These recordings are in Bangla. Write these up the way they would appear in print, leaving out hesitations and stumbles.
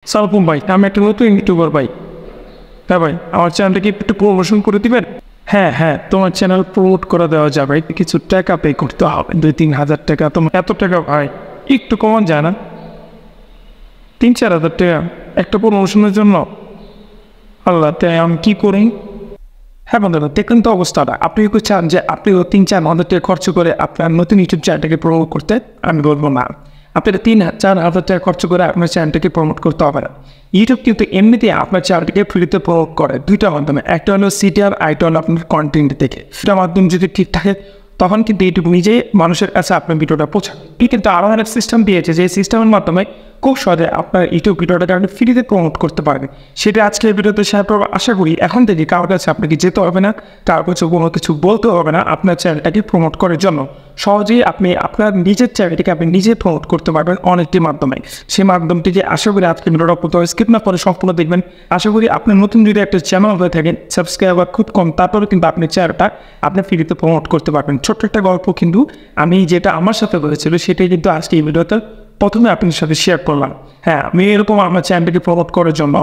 সালাম ভাই, আমি একটা নতুন ইউটিউবার ভাই। হ্যাঁ ভাই, আমার চ্যানেলটাকে একটু প্রমোশন করে দিবেন। হ্যাঁ, তোমার চ্যানেল প্রমোট করে দেওয়া যাবে, কিছু টাকা পে করতে হবে, 2-3 হাজার টাকা। তোমার এত টাকা ভাই একটু কমান যায় না? 3-4 হাজার টাকা একটা প্রমোশনের জন্য? আল্লাহ, তাই আমি কী করি? হ্যাঁ বন্ধুরা, দেখলেন তো অবস্থাটা। আপনি কি চান যে আপনিও 3-4 হাজার টাকা খরচ করে আপনার নতুন ইউটিউব চ্যানেলটাকে প্রমোট করতে? আমি বলবো না, আপনার 3-4 হাজার টাকা খরচ করে আপনার চ্যানেলটাকে প্রমোট করতে হবে না। ইউটিউব কিন্তু এমনিতেই আপনার চ্যানেলটাকে ফ্রিতে প্রমোট করে দুইটা মাধ্যমে, একটা হলো সিটিআর, আরেকটা হলো আপনার কন্টেন্ট থেকে। সেটার মাধ্যমে যদি ঠিক থাকে তখন কিন্তু ইউটিউব নিজেই মানুষের কাছে আপনার ভিডিওটা পৌঁছাবে। কিন্তু আরও একটা সিস্টেম দিয়েছে, যে সিস্টেমের মাধ্যমে খুব সহজে আপনার ইউটিউব ভিডিওটাকে আপনি ফ্রিতে প্রমোট করতে পারবেন। সেটা আজকের ভিডিওতে শেয়ার করবো। আশা করি এখন থেকে কারোর কাছে আপনাকে যেতে হবে না, কারোর কাছে কোনো কিছু বলতে হবে না আপনার চ্যানেলটাকে প্রমোট করার জন্য। সহজেই আপনি আপনার নিজের চ্যানেলটিকে আপনি নিজে প্রমোট করতে পারবেন অনেকটি মাধ্যমে। সেই মাধ্যমটিকে আশা করি আজকে ভিডিওটা প্রথমে স্কিপ না করে সম্পূর্ণ দেখবেন। আশা করি আপনি নতুন যদি একটা চ্যানেল হয়ে থাকেন, সাবস্ক্রাইবার খুব কম, তারপরে কিন্তু আপনি চ্যানেলটা আপনি ফ্রিতে প্রমোট করতে পারবেন। ছোট্ট একটা গল্প কিন্তু আমি যেটা আমার সাথে হয়েছিল সেটাই কিন্তু আজকে এই ভিডিওতে প্রথমে আপনাদের সাথে শেয়ার করলাম। হ্যাঁ, আমি এরকম আমার চ্যানেলটাকে প্রমোট করার জন্য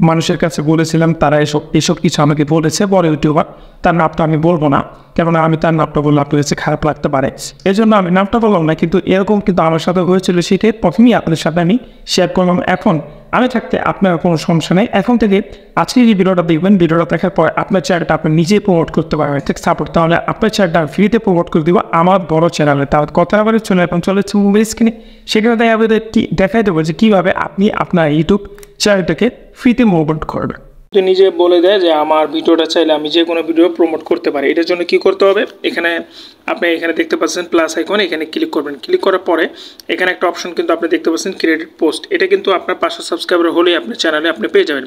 মানুষের কাছে বলেছিলাম, তারা এসব কিছু আমাকে বলেছে। বড় ইউটিউবার, তার নামটা আমি বলবো না, কেননা আমি তার নামটা বললে আপনার কাছে খারাপ লাগতে পারে, এই জন্য আমি নামটা বললাম না। কিন্তু এরকম কিন্তু আমার সাথে হয়েছিল, সেটাই প্রথমেই আপনাদের সাথে আমি শেয়ার করলাম। এখন আমি থাকতে আপনার কোনো সমস্যা নেই। এখন থেকে আজকে যে ভিডিওটা দেখবেন, ভিডিওটা দেখার পর আপনার চ্যানেলটা আপনি নিজেই প্রমোট করতে পারবেন ঠিক সাপোর্ট। তাহলে আপনার চ্যানেলটা ফ্রিতে প্রমোট করে দিব আমার বড় চ্যানেলে। তাহলে কথা বলে চলে এখন চলেছে মোবাইল স্ক্রিনে, সেখানে দেখাই দেবো যে কীভাবে আপনি আপনার ইউটিউব চ্যানেলটাকে ফ্রিতে প্রমোট করবেন। নিজে বলে দেয় যে আমার ভিডিওটা চাইলে আমি যে কোনো ভিডিও প্রমোট করতে পারি। এটার জন্য কি করতে হবে, আপনি এখানে দেখতে পাচ্ছেন প্লাস আইকন, এখানে ক্লিক করবেন। ক্লিক করার পরে এখানে একটা অপশন কিন্তু আপনি দেখতে পাচ্ছেন ক্রিয়েটেড পোস্ট। এটা কিন্তু আপনার 500 সাবস্ক্রাইবার হলেই আপনার চ্যানেলে আপনি পেয়ে যাবেন।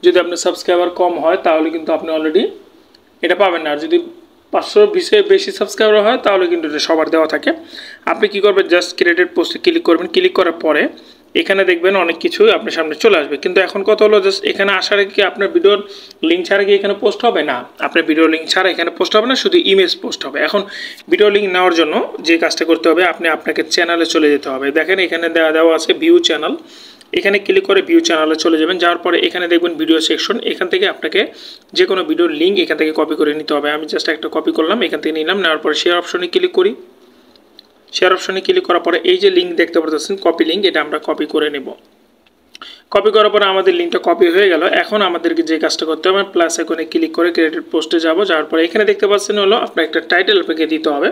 যদি আপনার সাবস্ক্রাইবার কম হয় তাহলে কিন্তু আপনি অলরেডি এটা পাবেন না। আর যদি 520 বেশি সাবস্ক্রাইবার হয় তাহলে কিন্তু এটা সবার দেওয়া থাকে। আপনি কি করবেন, জাস্ট ক্রিয়েটেড পোস্টে ক্লিক করবেন। ক্লিক করার পরে এখানে দেখবেন অনেক কিছুই আপনার সামনে চলে আসবে। কিন্তু এখন কথা হলো, জাস্ট এখানে আসার কি আপনার ভিডিওর লিঙ্ক ছাড়া কি এখানে পোস্ট হবে না? আপনার ভিডিও লিঙ্ক ছাড়া এখানে পোস্ট হবে না, শুধু ইমেজ পোস্ট হবে। এখন ভিডিও লিঙ্ক নেওয়ার জন্য যে কাজটা করতে হবে, আপনাকে চ্যানেলে চলে যেতে হবে। দেখেন এখানে দেওয়া আছে ভিউ চ্যানেল। এখানে ক্লিক করে ভিউ চ্যানেলে চলে যাবেন। যাওয়ার পরে এখানে দেখবেন ভিডিও সেকশন। এখান থেকে আপনাকে যে কোনো ভিডিওর লিঙ্ক এখান থেকে কপি করে নিতে হবে। আমি জাস্ট একটা কপি করলাম, এখান থেকে নিলাম। নেওয়ার পরে শেয়ার অপশনে ক্লিক করি। শেয়ার অপশনে ক্লিক করার পরে এই যে লিঙ্ক দেখতে পাচ্ছেন কপি লিঙ্ক, এটা আমরা কপি করে নেব। কপি করার পরে আমাদের লিঙ্কটা কপি হয়ে গেল। এখন আমাদেরকে যে কাজটা করতে হবে, প্লাস আইকনে ক্লিক করে ক্রিয়েটেড পোস্টে যাব। যাওয়ার পরে এখানে দেখতে পাচ্ছেন হলো আপনার একটা টাইটেল আপনাকে দিতে হবে।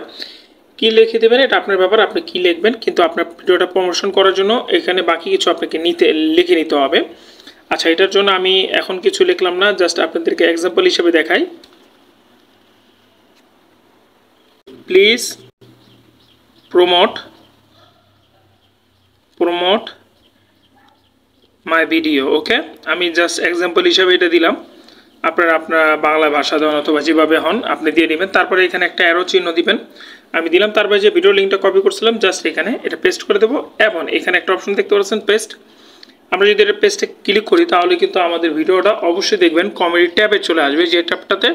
কী লিখে দেবেন এটা আপনার ব্যাপার, আপনি কী লিখবেন। কিন্তু আপনার ভিডিওটা প্রমোশন করার জন্য এখানে বাকি কিছু আপনাকে লিখে নিতে হবে। আচ্ছা, এটার জন্য আমি এখন কিছু লিখলাম না, জাস্ট আপনাদেরকে এক্সাম্পল হিসেবে দেখাই। Please promote my video. Okay, আমি জাস্ট এক্সাম্পল হিসেবে এটা দিলাম। আপনার বাংলা ভাষা দেন অথবা যেভাবে হন আপনি দিয়ে নেবেন। তারপরে এখানে একটা অ্যারো চিহ্ন দিবেন, আমি দিলাম। তারপরে যে ভিডিও লিঙ্কটা কপি করছিলাম জাস্ট এখানে এটা পেস্ট করে দেবো। এবং এখানে একটা অপশন দেখতে পাচ্ছেন পেস্ট। আমরা যদি এটা পেস্টে ক্লিক করি তাহলে কিন্তু আমাদের ভিডিওটা অবশ্যই দেখবেন কমেডি ট্যাবে চলে আসবে, যে ট্যাবটাতে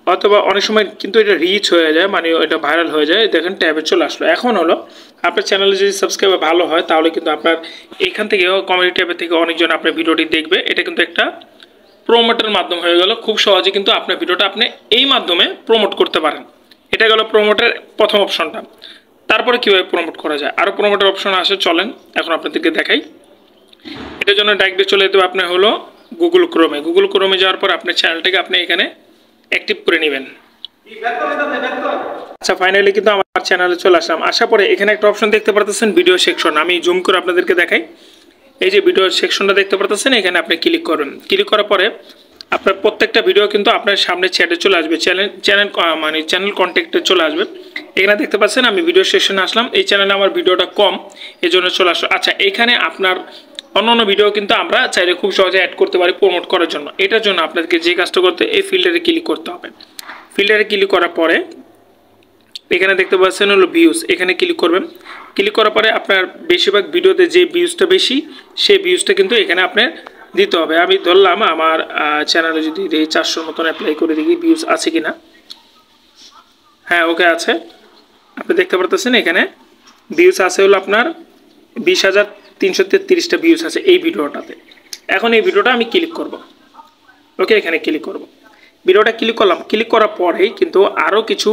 অথবা অনেক সময় কিন্তু এটা রিচ হয়ে যায়, মানে এটা ভাইরাল হয়ে যায়। দেখেন ট্যাবে চলে আসলো। এখন হলো আপনার চ্যানেলে যদি সাবস্ক্রাইবার ভালো হয় তাহলে কিন্তু আপনার এখান থেকেও কমেডি ট্যাবের থেকে অনেকজন আপনার ভিডিওটি দেখবে। এটা কিন্তু একটা প্রমোটের মাধ্যম হয়ে গেল। খুব সহজে কিন্তু আপনার ভিডিওটা আপনি এই মাধ্যমে প্রমোট করতে পারেন। এটা গেল প্রমোটের প্রথম অপশনটা। তারপরে কীভাবে প্রমোট করা যায়, আরও প্রমোটের অপশন আসে, চলেন এখন আপনাদেরকে দেখাই। এটার জন্য ডাইরেক্টলি চলে যেতে হবে আপনার হলো গুগল ক্রোমে যাওয়ার পর আপনার চ্যানেলটাকে আপনি এখানে অ্যাক্টিভ করে নেবেন। আচ্ছা, ফাইনালি কিন্তু আমার চ্যানেলে চলে আসলাম। আসার পরে এখানে একটা অপশন দেখতে পাচ্ছেন ভিডিও সেকশন। আমি জুম করে আপনাদেরকে দেখাই। এই যে ভিডিও সেকশনটা দেখতে পাচ্ছেন, এখানে আপনি ক্লিক করবেন। ক্লিক করার পরে আপনার প্রত্যেকটা ভিডিও কিন্তু আপনার সামনে চ্যাটে চলে আসবে, চ্যানেল কন্ট্যাক্টে চলে আসবে। এখানে দেখতে পাচ্ছেন আমি ভিডিও সেকশনে আসলাম। এই চ্যানেলে আমার ভিডিওটা কম, এই জন্য চলে আসলো। আচ্ছা, এখানে আপনার অন্যান্য ভিডিও কিন্তু আমরা চাইলে খুব সহজে অ্যাড করতে পারি প্রমোট করার জন্য। এটার জন্য আপনাদেরকে যে কাজটা করতে, এই ফিল্টারে ক্লিক করতে হবে। ফিল্টারে ক্লিক করার পরে এখানে দেখতে পাচ্ছেন হলো ভিউজ, এখানে ক্লিক করবেন। ক্লিক করার পরে আপনার বেশিরভাগ ভিডিওতে যে ভিউজটা বেশি সেই ভিউজটা কিন্তু এখানে আপনার দিতে হবে। আমি ধরলাম আমার চ্যানেলে যদি 400 মতন অ্যাপ্লাই করে দেখি ভিউজ আছে কিনা। হ্যাঁ, ওকে আছে। আপনি দেখতে পারতেছেন এখানে ভিউজ আছে হলো আপনার 20,000 333টা ভিউজ আছে এই ভিডিওটাতে। এখন এই ভিডিওটা আমি ক্লিক করব, ওকে এখানে ক্লিক করব, ভিডিওটা ক্লিক করলাম। ক্লিক করার পরেই কিন্তু আরও কিছু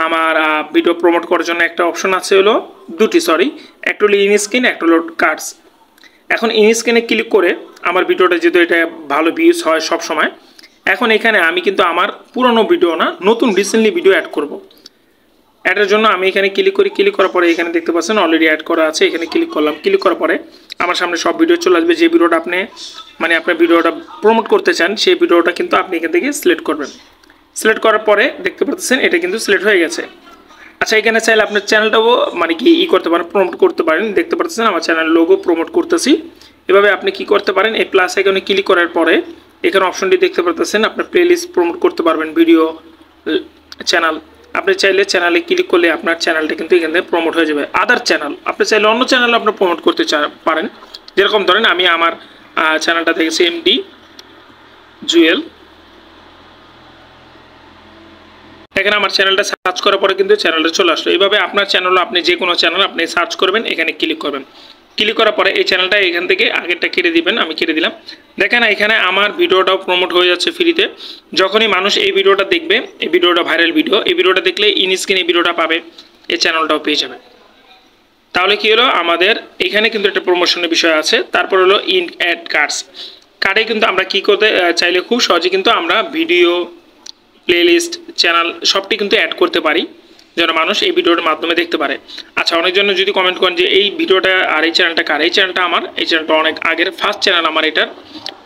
আমার ভিডিও প্রমোট করার জন্য একটা অপশন আছে, হলো দুটি, সরি, একটা হলো ইন স্ক্রিন, একটা হলো কার্ডস। এখন ইন স্ক্রিনে ক্লিক করে আমার ভিডিওটা যেহেতু এটা ভালো ভিউজ হয় সব সময়, এখন এখানে আমি কিন্তু আমার পুরনো ভিডিও না, নতুন রিসেন্টলি ভিডিও অ্যাড করব। অ্যাডের জন্য আমি এখানে ক্লিক করি, ক্লিক করার পরে এখানে দেখতে পাচ্ছেন অলরেডি অ্যাড করা আছে, এখানে ক্লিক করলাম। ক্লিক করার পরে আমার সামনে সব ভিডিও চলে আসবে। যে ভিডিওটা আপনি মানে আপনার ভিডিওটা প্রমোট করতে চান সেই ভিডিওটা কিন্তু আপনি এখান থেকে সিলেক্ট করবেন। সিলেক্ট করার পরে দেখতে পাচ্ছেন এটা কিন্তু সিলেক্ট হয়ে গেছে। আচ্ছা, এখানে চাইলে আপনার চ্যানেলটাও মানে কি করতে পারেন, প্রমোট করতে পারেন। দেখতে পাচ্ছেন আমার চ্যানেল লোগো প্রমোট করতেছি। এভাবে আপনি কি করতে পারেন, এই প্লাস আইকনে ক্লিক করার পরে এখানে অপশনটি দেখতে পাচ্ছেন, আপনার প্লেলিস্ট প্রমোট করতে পারবেন, ভিডিও, চ্যানেল। আপনি চাইলে চ্যানেলে ক্লিক করলে আপনার চ্যানেলটা কিন্তু এখান থেকে প্রমোট হয়ে যাবে। আদার চ্যানেল আপনি চাইলে অন্য চ্যানেল আপনার প্রমোট করতে পারেন। যেরকম ধরেন আমি আমার চ্যানেলটা দেখেছি এমডি জুয়েল, এখানে আমার চ্যানেলটা সার্চ করার পরে কিন্তু চ্যানেলটা চলে আসলো। এইভাবে আপনার চ্যানেল, আপনি যে কোনো চ্যানেল আপনি সার্চ করবেন, এখানে ক্লিক করবেন। ক্লিক করার পরে এই চ্যানেলটা এখান থেকে আগেরটা কেটে দিবেন, আমি কেটে দিলাম। দেখেন এখানে আমার ভিডিওটাও প্রমোট হয়ে যাচ্ছে ফ্রিতে। যখনই মানুষ এই ভিডিওটা দেখবে, এই ভিডিওটা ভাইরাল ভিডিও, এই ভিডিওটা দেখলে ইন স্ক্রিন এই ভিডিওটা পাবে, এই চ্যানেলটাও পেয়ে যাবে। তাহলে কি হলো, আমাদের এখানে কিন্তু একটা প্রমোশনের বিষয় আছে। তারপর হলো ইন অ্যাড কার্ডস। কার্ডে কিন্তু আমরা কি করতে চাইলে খুব সহজে কিন্তু আমরা ভিডিও, প্লেলিস্ট, চ্যানেল সবটি কিন্তু অ্যাড করতে পারি, যেন মানুষ এই ভিডিওটার মাধ্যমে দেখতে পারে। আচ্ছা, অনেকজন যদি কমেন্ট করেন যে এই ভিডিওটা আর এই চ্যানেলটা কার, এই চ্যানেলটা আমার, এই চ্যানেলটা অনেক আগের ফার্স্ট চ্যানেল আমার এটার।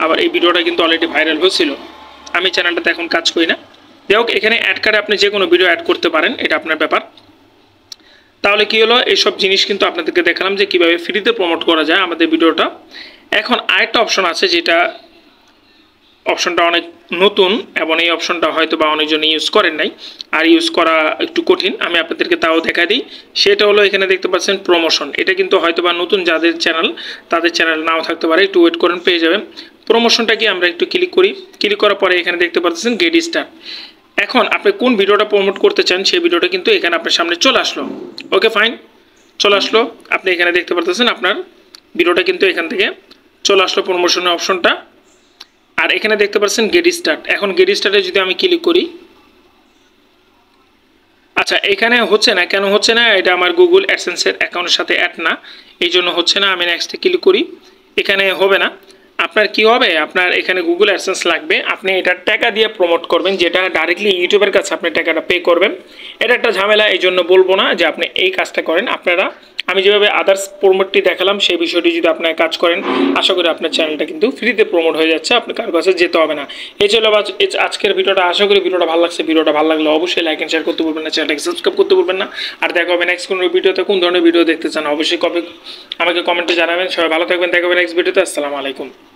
আবার এই ভিডিওটা কিন্তু অলরেডি ভাইরাল হয়েছিল, আমি চ্যানেলটাতে এখন কাজ করি না। যাই হোক, এখানে অ্যাড কার্ডে আপনি যে কোনো ভিডিও অ্যাড করতে পারেন, এটা আপনার ব্যাপার। তাহলে কি হলো, এইসব জিনিস কিন্তু আপনাদেরকে দেখালাম যে কীভাবে ফ্রিতে প্রমোট করা যায় আমাদের ভিডিওটা। এখন আরেকটা অপশন আছে, যেটা অপশনটা অনেক নতুন এবং এই অপশনটা হয়তো বা অনেকজন ইউজ করেন নাই, আর ইউজ করা একটু কঠিন। আমি আপনাদেরকে তাও দেখা দিই। সেটা হলো এখানে দেখতে পাচ্ছেন প্রমোশন। এটা কিন্তু হয়তো বা নতুন যাদের চ্যানেল, তাদের চ্যানেল নাও থাকতে পারে, একটু ওয়েট করেন, পেয়ে যাবেন। প্রমোশনটা কি আমরা একটু ক্লিক করি। ক্লিক করার পরে এখানে দেখতে পাচ্ছেন গেট স্টার্ট। এখন আপনি কোন ভিডিওটা প্রমোট করতে চান সেই ভিডিওটা কিন্তু এখানে আপনার সামনে চলে আসলো। ওকে ফাইন, চলে আসলো। আপনি এখানে দেখতে পাচ্ছেন আপনার ভিডিওটা কিন্তু এখান থেকে চলে আসলো, প্রমোশনের অপশনটা। আর এখানে দেখতে পাচ্ছেন গেট স্টার্ট। এখন গেট স্টার্টে যদি আমি ক্লিক করি, আচ্ছা এখানে হচ্ছে না, কেন হচ্ছে না, এটা আমার গুগল অ্যাডসেন্সের অ্যাকাউন্টের সাথে অ্যাড না, এই জন্য হচ্ছে না। আমি নেক্সটে ক্লিক করি, এখানে হবে না। আপনার কি হবে, আপনার এখানে গুগল অ্যাডসেন্স লাগবে। আপনি এটা টাকা দিয়ে প্রমোট করবেন, যেটা ডাইরেক্টলি ইউটিউবের কাছে আপনি টাকাটা পে করবেন। এটা একটা ঝামেলা, এই জন্য বলবো না যে আপনি এই কাজটা করেন। আপনারা আমি যেভাবে আদার্স প্রমোটটি দেখালাম সেই বিষয়টি যদি আপনার কাজ করেন, আশা করি আপনার চ্যানেলটা কিন্তু ফ্রিতে প্রমোট হয়ে যাচ্ছে, আপনার কারো কাছে যেতে হবে না। এই ছিল আজকের ভিডিওটা। আশা করি ভিডিওটা ভালো লাগছে। ভিডিওটা ভালো লাগলে অবশ্যই লাইক এন্ড শেয়ার করতে বলবেন না, চ্যানেলটাকে সাবস্ক্রাইব করতে বলবেন না। আর দেখা হবে নেক্সট কোনো ভিডিওতে। কোন ধরনের ভিডিও দেখতে চান অবশ্যই আমাকে কমেন্টে জানাবেন। সবাই ভালো থাকবেন, দেখা হবে নেক্সট ভিডিওতে। আসসালামু আলাইকুম।